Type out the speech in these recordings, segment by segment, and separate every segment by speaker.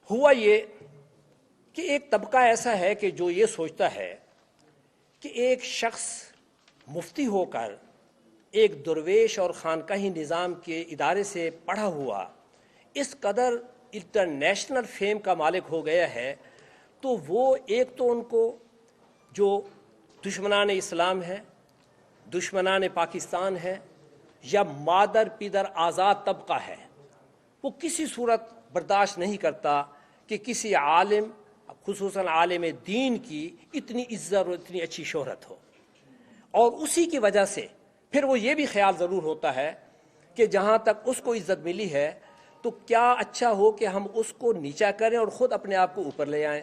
Speaker 1: ہوا یہ کہ ایک طبقہ ایسا ہے کہ جو یہ سوچتا ہے کہ ایک شخص مفتی ہو کر ایک درویش اور خانقاہی نظام کے ادارے سے پڑھا ہوا اس قدر انٹرنیشنل فیم کا مالک ہو گیا ہے، تو وہ ایک تو ان کو جو دشمنان اسلام ہے، دشمنان پاکستان ہے، یا مادر پیدر آزاد طبقہ ہے، وہ کسی صورت برداشت نہیں کرتا کہ کسی عالم، خصوصاً عالم دین کی اتنی عزت اور اتنی اچھی شہرت ہو. اور اسی کی وجہ سے پھر وہ یہ بھی خیال ضرور ہوتا ہے کہ جہاں تک اس کو عزت ملی ہے تو کیا اچھا ہو کہ ہم اس کو نیچا کریں اور خود اپنے آپ کو اوپر لے آئیں،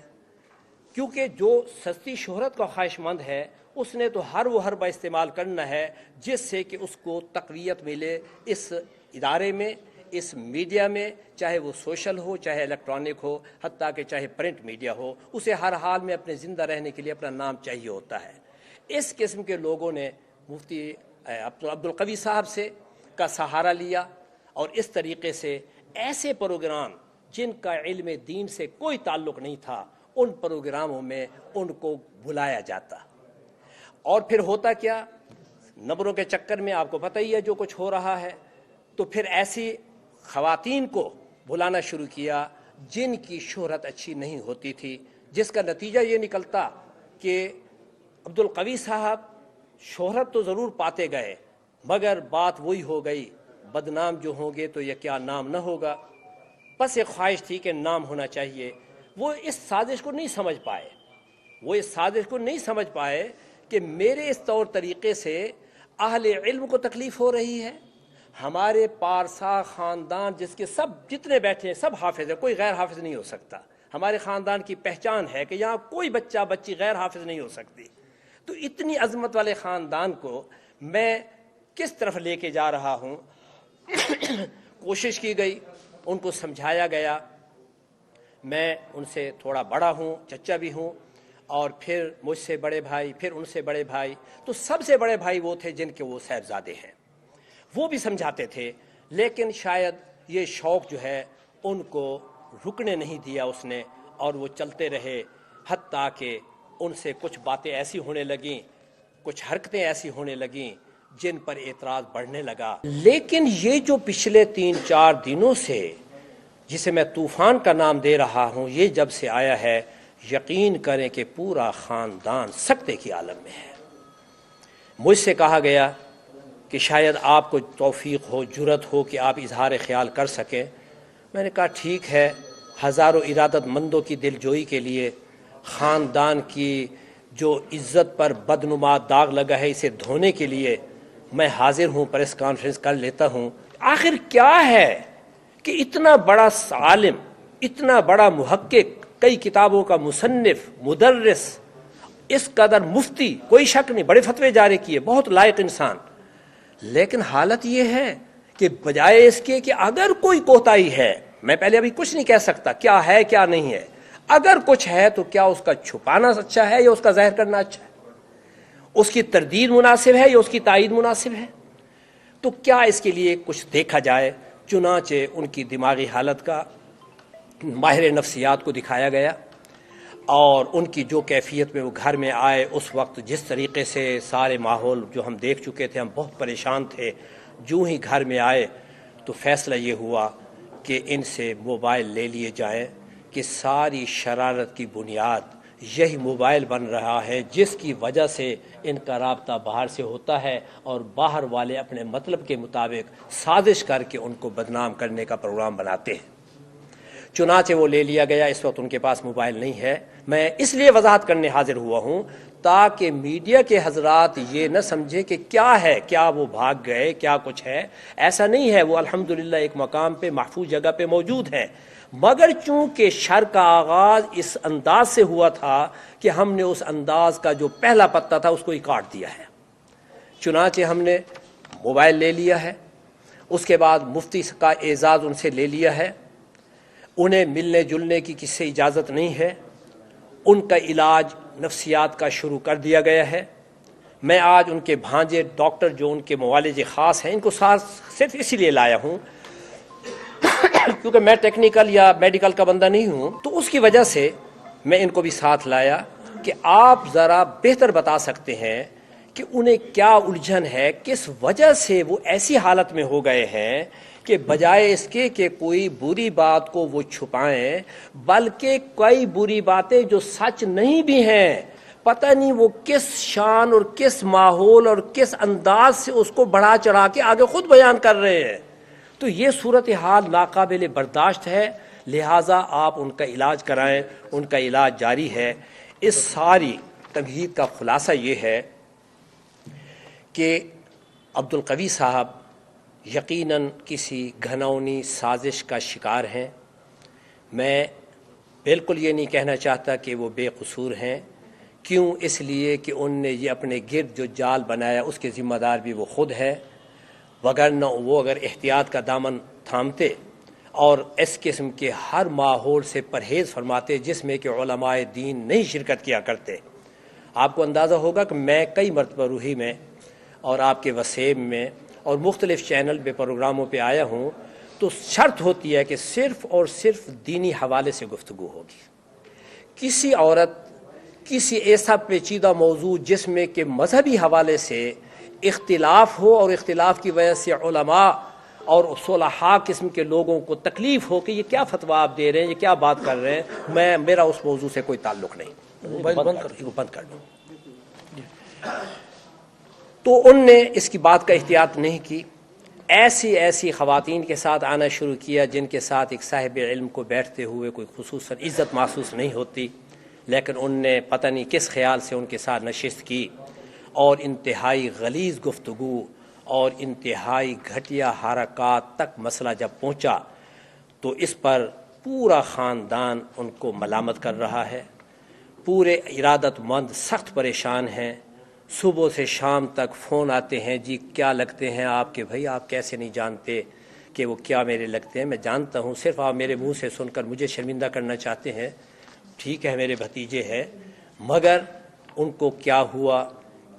Speaker 1: کیونکہ جو سستی شہرت کا خواہش مند ہے اس نے تو ہر وہ حربہ استعمال کرنا ہے جس سے کہ اس کو تقویت ملے اس ادارے میں، اس میڈیا میں، چاہے وہ سوشل ہو، چاہے الیکٹرانک ہو، حتیٰ کہ چاہے پرنٹ میڈیا ہو. اسے ہر حال میں اپنے زندہ رہنے کے لیے اپنا نام چاہیے ہوتا ہے. اس قسم کے لوگوں نے مفتی عبدالقوی صاحب سے کا سہارا لیا اور اس طریقے سے ایسے پروگرام جن کا علم دین سے کوئی تعلق نہیں تھا ان پروگراموں میں ان کو بلایا جاتا. اور پھر ہوتا کیا، نمبروں کے چکر میں آپ کو پتہ ہی ہے جو کچھ ہو رہا ہے. تو پھر ایسی خواتین کو بلانا شروع کیا جن کی شہرت اچھی نہیں ہوتی تھی، جس کا نتیجہ یہ نکلتا کہ عبدالقوی صاحب شہرت تو ضرور پاتے گئے مگر بات وہی ہو گئی، بدنام جو ہوں گے تو یہ کیا نام نہ ہوگا. بس ایک خواہش تھی کہ نام ہونا چاہیے. وہ اس سازش کو نہیں سمجھ پائے کہ میرے اس طور طریقے سے اہل علم کو تکلیف ہو رہی ہے. ہمارے پارسا خاندان جس کے سب جتنے بیٹھے ہیں سب حافظ ہیں، کوئی غیر حافظ نہیں ہو سکتا. ہمارے خاندان کی پہچان ہے کہ یہاں کوئی بچہ بچی غیر حافظ نہیں ہو سکتی. تو اتنی عظمت والے خاندان کو میں کس طرف لے کے جا رہا ہوں. کوشش کی گئی، ان کو سمجھایا گیا. میں ان سے تھوڑا بڑا ہوں، چچا بھی ہوں، اور پھر مجھ سے بڑے بھائی، پھر ان سے بڑے بھائی. تو سب سے بڑے بھائی وہ تھے جن کے وہ صاحبزادے ہیں، وہ بھی سمجھاتے تھے. لیکن شاید یہ شوق جو ہے ان کو رکنے نہیں دیا اس نے، اور وہ چلتے رہے حتیٰ کہ ان سے کچھ باتیں ایسی ہونے لگیں، کچھ حرکتیں ایسی ہونے لگیں جن پر اعتراض بڑھنے لگا. لیکن یہ جو پچھلے 3-4 دنوں سے جسے میں طوفان کا نام دے رہا ہوں، یہ جب سے آیا ہے یقین کریں کہ پورا خاندان سکتے کی عالم میں ہے. مجھ سے کہا گیا کہ شاید آپ کو توفیق ہو، جرت ہو کہ آپ اظہار خیال کر سکیں. میں نے کہا ٹھیک ہے، ہزاروں ارادت مندوں کی دل جوئی کے لیے، خاندان کی جو عزت پر بدنما داغ لگا ہے اسے دھونے کے لیے میں حاضر ہوں، پریس کانفرنس کر لیتا ہوں. آخر کیا ہے کہ اتنا بڑا عالم، اتنا بڑا محقق، کئی کتابوں کا مصنف، مدرس، اس قدر مفتی، کوئی شک نہیں بڑے فتوے جاری کیے، بہت لائق انسان، لیکن حالت یہ ہے کہ بجائے اس کے کہ اگر کوئی کوتاہی ہے، میں پہلے ابھی کچھ نہیں کہہ سکتا کیا ہے کیا نہیں ہے، اگر کچھ ہے تو کیا اس کا چھپانا اچھا ہے یا اس کا ظاہر کرنا اچھا ہے، اس کی تردید مناسب ہے یا اس کی تائید مناسب ہے. تو کیا اس کے لیے کچھ دیکھا جائے. چنانچہ ان کی دماغی حالت کا ماہر نفسیات کو دکھایا گیا، اور ان کی جو کیفیت میں وہ گھر میں آئے اس وقت جس طریقے سے سارے ماحول جو ہم دیکھ چکے تھے، ہم بہت پریشان تھے. جو ہی گھر میں آئے تو فیصلہ یہ ہوا کہ ان سے موبائل لے لیے جائیں، کہ ساری شرارت کی بنیاد یہی موبائل بن رہا ہے جس کی وجہ سے ان کا رابطہ باہر سے ہوتا ہے اور باہر والے اپنے مطلب کے مطابق سازش کر کے ان کو بدنام کرنے کا پروگرام بناتے ہیں. چنانچہ وہ لے لیا گیا. اس وقت ان کے پاس موبائل نہیں ہے. میں اس لیے وضاحت کرنے حاضر ہوا ہوں تاکہ میڈیا کے حضرات یہ نہ سمجھے کہ کیا ہے، کیا وہ بھاگ گئے، کیا کچھ ہے. ایسا نہیں ہے، وہ الحمدللہ ایک مقام پہ محفوظ جگہ پہ موجود ہے. مگر چونکہ شر کا آغاز اس انداز سے ہوا تھا کہ ہم نے اس انداز کا جو پہلا پتا تھا اس کو ہی کاٹ دیا ہے. چنانچہ ہم نے موبائل لے لیا ہے. اس کے بعد مفتی کا اعزاز ان سے لے لیا ہے. انہیں ملنے جلنے کی کسی سے اجازت نہیں ہے. ان کا علاج نفسیات کا شروع کر دیا گیا ہے. میں آج ان کے بھانجے ڈاکٹر جو ان کے معالج خاص ہیں ان کو صرف اسی لیے لایا ہوں کیونکہ میں ٹیکنیکل یا میڈیکل کا بندہ نہیں ہوں، تو اس کی وجہ سے میں ان کو بھی ساتھ لایا کہ آپ ذرا بہتر بتا سکتے ہیں کہ انہیں کیا الجھن ہے، کس وجہ سے وہ ایسی حالت میں ہو گئے ہیں کہ بجائے اس کے کہ کوئی بری بات کو وہ چھپائیں، بلکہ کئی بری باتیں جو سچ نہیں بھی ہیں، پتہ نہیں وہ کس شان اور کس ماحول اور کس انداز سے اس کو بڑھا چڑھا کے آگے خود بیان کر رہے ہیں۔ تو یہ صورتحال ناقابل برداشت ہے، لہٰذا آپ ان کا علاج کرائیں، ان کا علاج جاری ہے۔ اس ساری تمہید کا خلاصہ یہ ہے کہ عبدالقوی صاحب یقیناً کسی گھناؤنی سازش کا شکار ہیں۔ میں بالکل یہ نہیں کہنا چاہتا کہ وہ بے قصور ہیں، کیوں؟ اس لیے کہ ان نے یہ اپنے گرد جو جال بنایا اس کے ذمہ دار بھی وہ خود ہے، وگرنہ وہ اگر احتیاط کا دامن تھامتے اور اس قسم کے ہر ماحول سے پرہیز فرماتے جس میں کہ علماء دین نہیں شرکت کیا کرتے۔ آپ کو اندازہ ہوگا کہ میں کئی مرتبہ روحی میں اور آپ کے وسیم میں اور مختلف چینل پہ پروگراموں پہ آیا ہوں، تو شرط ہوتی ہے کہ صرف اور صرف دینی حوالے سے گفتگو ہوگی۔ کسی عورت کسی ایسا پیچیدہ موضوع جس میں کہ مذہبی حوالے سے اختلاف ہو اور اختلاف کی وجہ سے علماء اور صلحاء قسم کے لوگوں کو تکلیف ہو کہ یہ کیا فتویٰ آپ دے رہے ہیں، یہ کیا بات کر رہے ہیں، میرا اس موضوع سے کوئی تعلق نہیں، بند کر دوں۔ تو ان نے اس کی بات کا احتیاط نہیں کی، ایسی خواتین کے ساتھ آنا شروع کیا جن کے ساتھ ایک صاحب علم کو بیٹھتے ہوئے کوئی خصوصاً عزت محسوس نہیں ہوتی، لیکن ان نے پتہ نہیں کس خیال سے ان کے ساتھ نشست کی اور انتہائی غلیظ گفتگو اور انتہائی گھٹیا حرکات تک مسئلہ جب پہنچا تو اس پر پورا خاندان ان کو ملامت کر رہا ہے، پورے ارادت مند سخت پریشان ہیں، صبح سے شام تک فون آتے ہیں، جی کیا لگتے ہیں آپ کے، بھائی آپ کیسے نہیں جانتے کہ وہ کیا میرے لگتے ہیں، میں جانتا ہوں، صرف آپ میرے منہ سے سن کر مجھے شرمندہ کرنا چاہتے ہیں، ٹھیک ہے میرے بھتیجے ہیں، مگر ان کو کیا ہوا،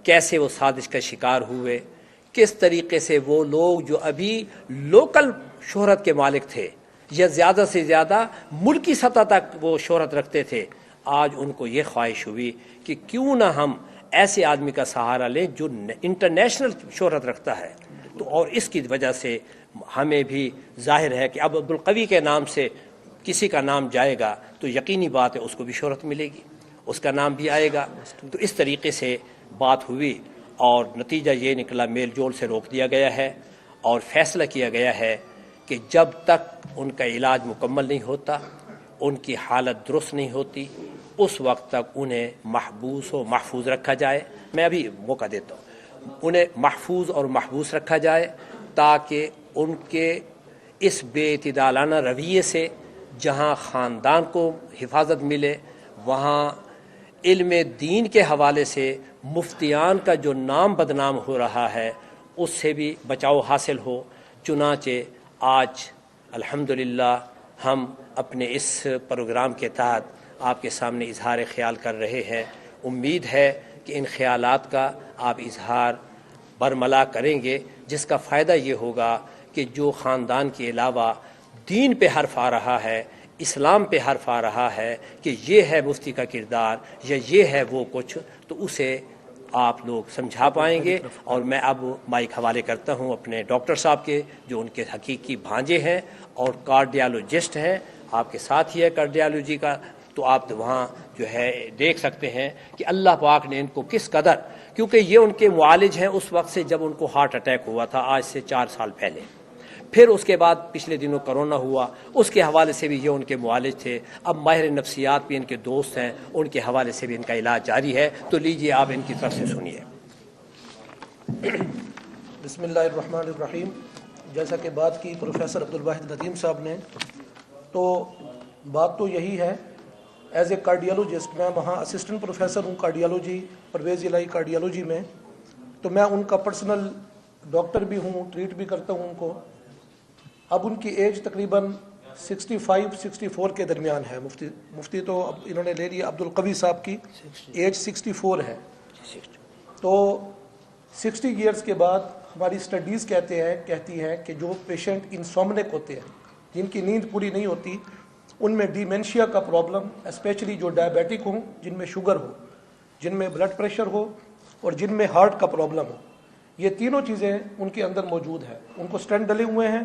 Speaker 1: کیسے وہ سازش کا شکار ہوئے، کس طریقے سے وہ لوگ جو ابھی لوکل شہرت کے مالک تھے یا زیادہ سے زیادہ ملکی سطح تک وہ شہرت رکھتے تھے، آج ان کو یہ خواہش ہوئی کہ کیوں نہ ہم ایسے آدمی کا سہارا لیں جو انٹرنیشنل شہرت رکھتا ہے۔ تو اور اس کی وجہ سے ہمیں بھی ظاہر ہے کہ اب عبدالقوی کے نام سے کسی کا نام جائے گا تو یقینی بات ہے اس کو بھی شہرت ملے گی، اس کا نام بھی آئے گا۔ تو اس طریقے سے بات ہوئی اور نتیجہ یہ نکلا، میل جول سے روک دیا گیا ہے اور فیصلہ کیا گیا ہے کہ جب تک ان کا علاج مکمل نہیں ہوتا، ان کی حالت درست نہیں ہوتی، اس وقت تک انہیں محبوس و محفوظ رکھا جائے۔ میں ابھی موقع دیتا ہوں، انہیں محفوظ اور محبوس رکھا جائے تاکہ ان کے اس بے اعتدالانہ رویے سے جہاں خاندان کو حفاظت ملے، وہاں علم دین کے حوالے سے مفتیان کا جو نام بدنام ہو رہا ہے اس سے بھی بچاؤ حاصل ہو۔ چنانچہ آج الحمدللہ ہم اپنے اس پروگرام کے تحت آپ کے سامنے اظہار خیال کر رہے ہیں۔ امید ہے کہ ان خیالات کا آپ اظہار برملا کریں گے، جس کا فائدہ یہ ہوگا کہ جو خاندان کے علاوہ دین پہ حرف آ رہا ہے، اسلام پہ حرف آ رہا ہے کہ یہ ہے مفتی کا کردار یا یہ ہے وہ کچھ، تو اسے آپ لوگ سمجھا پائیں گے۔ اور میں اب مائک حوالے کرتا ہوں اپنے ڈاکٹر صاحب کے، جو ان کے حقیقی بھانجے ہیں اور کارڈیالوجسٹ ہیں، آپ کے ساتھ ہی ہے کارڈیالوجی کا، تو آپ وہاں جو ہے دیکھ سکتے ہیں کہ اللہ پاک نے ان کو کس قدر، کیونکہ یہ ان کے معالج ہیں اس وقت سے جب ان کو ہارٹ اٹیک ہوا تھا، آج سے 4 سال پہلے، پھر اس کے بعد پچھلے دنوں کرونا ہوا، اس کے حوالے سے بھی یہ ان کے معالج تھے، اب ماہر نفسیات بھی ان کے دوست ہیں، ان کے حوالے سے بھی ان کا علاج جاری ہے۔ تو لیجئے آپ ان کی طرف سے سنیے۔
Speaker 2: بسم اللہ الرحمن الرحیم۔ جیسا کہ بات کی پروفیسر عبدالواحد ندیم صاحب نے، تو بات تو یہی ہے، ایز اے کارڈیالوجسٹ میں وہاں اسسٹنٹ پروفیسر ہوں کارڈیالوجی، پرویز الہی کارڈیالوجی میں، تو میں ان کا پرسنل ڈاکٹر بھی ہوں، ٹریٹ بھی کرتا ہوں ان کو۔ اب ان کی ایج تقریباً 65-64 کے درمیان ہے۔ مفتی تو اب انہوں نے لے لیا، عبدالقوی صاحب کی ایج 64 ہے۔ تو 60 ایئرس کے بعد ہماری اسٹڈیز کہتی ہیں کہ جو پیشنٹ انسومنک ہوتے ہیں، جن کی نیند پوری نہیں ہوتی، ان میں ڈیمینشیا کا پرابلم، اسپیشلی جو ڈائبیٹک ہوں، جن میں شوگر ہو، جن میں بلڈ پریشر ہو، اور جن میں ہارٹ کا پرابلم ہو، یہ تینوں چیزیں ان کے اندر موجود ہیں. ان کو اسٹینٹ ڈلے ہوئے ہیں،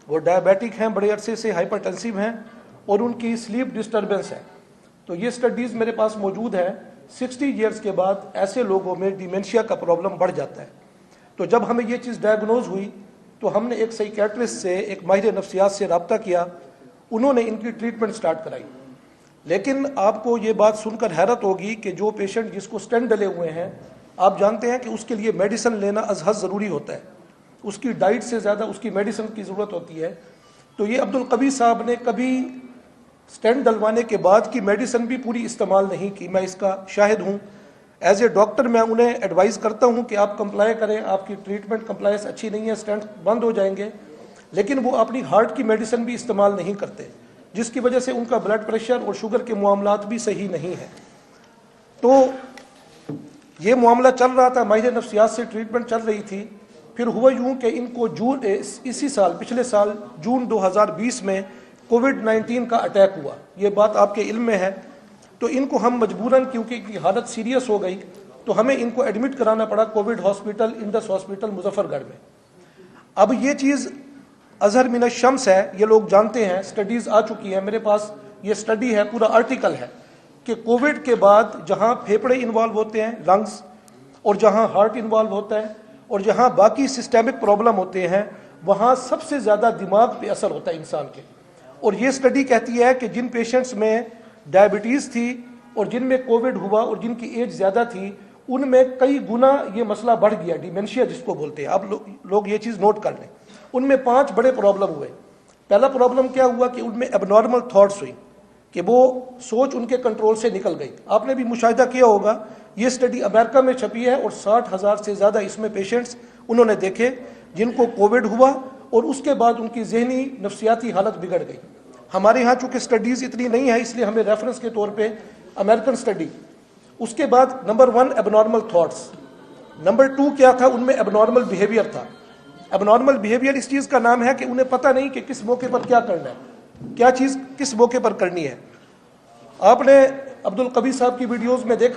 Speaker 2: وہ ڈائبیٹک ہیں، بڑے عرصے سے ہائپر ٹینسیو ہیں، اور ان کی سلیپ ڈسٹربنس ہے. تو یہ اسٹڈیز میرے پاس موجود ہے. 60 ایئرس کے بعد ایسے لوگوں میں ڈیمینشیا کا پرابلم بڑھ جاتا ہے. تو جب ہمیں یہ چیز ڈائگنوز ہوئی تو ہم نے ایک سائیکیٹرسٹ سے، ایک ماہر نفسیات سے رابطہ کیا. انہوں نے ان کی ٹریٹمنٹ سٹارٹ کرائی. لیکن آپ کو یہ بات سن کر حیرت ہوگی کہ جو پیشنٹ جس کو اسٹینٹ ڈلے ہوئے ہیں، آپ جانتے ہیں کہ اس کے لیے میڈیسن لینا از حد ضروری ہوتا ہے. اس کی ڈائٹ سے زیادہ اس کی میڈیسن کی ضرورت ہوتی ہے. تو یہ عبدالقوی صاحب نے کبھی اسٹینٹ ڈلوانے کے بعد کی میڈیسن بھی پوری استعمال نہیں کی. میں اس کا شاہد ہوں. ایز اے ڈاکٹر میں انہیں ایڈوائز کرتا ہوں کہ آپ کمپلائی کریں، آپ کی ٹریٹمنٹ کمپلائنس اچھی نہیں ہے، اسٹینٹ بند ہو جائیں گے. لیکن وہ اپنی ہارٹ کی میڈیسن بھی استعمال نہیں کرتے، جس کی وجہ سے ان کا بلڈ پریشر اور شوگر کے معاملات بھی صحیح نہیں ہیں. تو یہ معاملہ چل رہا تھا، ماہر نفسیات سے ٹریٹمنٹ چل رہی تھی. پھر ہوا یوں کہ ان کو اسی سال، پچھلے سال جون 2020 میں کووڈ-19 کا اٹیک ہوا. یہ بات آپ کے علم میں ہے. تو ان کو ہم مجبوراً، کیونکہ ان کی حالت سیریس ہو گئی، تو ہمیں ان کو ایڈمٹ کرانا پڑا Covid hospital, Indus hospital Muzaffar گڑھ میں. اب یہ چیز اظہر من الشمس ہے، یہ لوگ جانتے ہیں، سٹڈیز آ چکی ہیں. میرے پاس یہ سٹڈی ہے، پورا آرٹیکل ہے کہ کووڈ کے بعد جہاں پھیپھڑے انوالو ہوتے ہیں، لنگز، اور جہاں ہارٹ انوالو ہوتا ہے، اور جہاں باقی سسٹمک پرابلم ہوتے ہیں، وہاں سب سے زیادہ دماغ پہ اثر ہوتا ہے انسان کے. اور یہ سٹڈی کہتی ہے کہ جن پیشنٹس میں ڈائبٹیز تھی اور جن میں کووڈ ہوا اور جن کی ایج زیادہ تھی، ان میں کئی گنا یہ مسئلہ بڑھ گیا، ڈیمینشیا جس کو بولتے ہیں. اب لوگ یہ چیز نوٹ کر لیں. ان میں 5 بڑے پرابلم ہوئے. پہلا پرابلم کیا ہوا کہ ان میں اب نارمل تھاٹس ہوئی، کہ وہ سوچ ان کے کنٹرول سے نکل گئی. آپ نے بھی مشاہدہ کیا ہوگا، یہ سٹڈی امریکہ میں چھپی ہے، اور 60,000 سے زیادہ اس میں پیشنٹس انہوں نے دیکھے جن کو کووڈ ہوا اور اس کے بعد ان کی ذہنی نفسیاتی حالت بگڑ گئی. ہمارے ہاں چونکہ سٹڈیز اتنی نہیں ہے، اس لیے ہمیں ریفرنس کے طور پہ امریکن سٹڈی. اس کے بعد نمبر 1 اب نارمل تھاٹس، نمبر 2 کیا تھا، ان میں اب نارمل بیہیویئر تھا. اب نارمل بیہیویئر اس چیز کا نام ہے کہ انہیں پتہ نہیں کہ کس موقع پر کیا کرنا ہے، کیا چیز کس موقع پر کرنی ہے. آپ نے عبدالقوی صاحب کی ویڈیوز میں دیکھا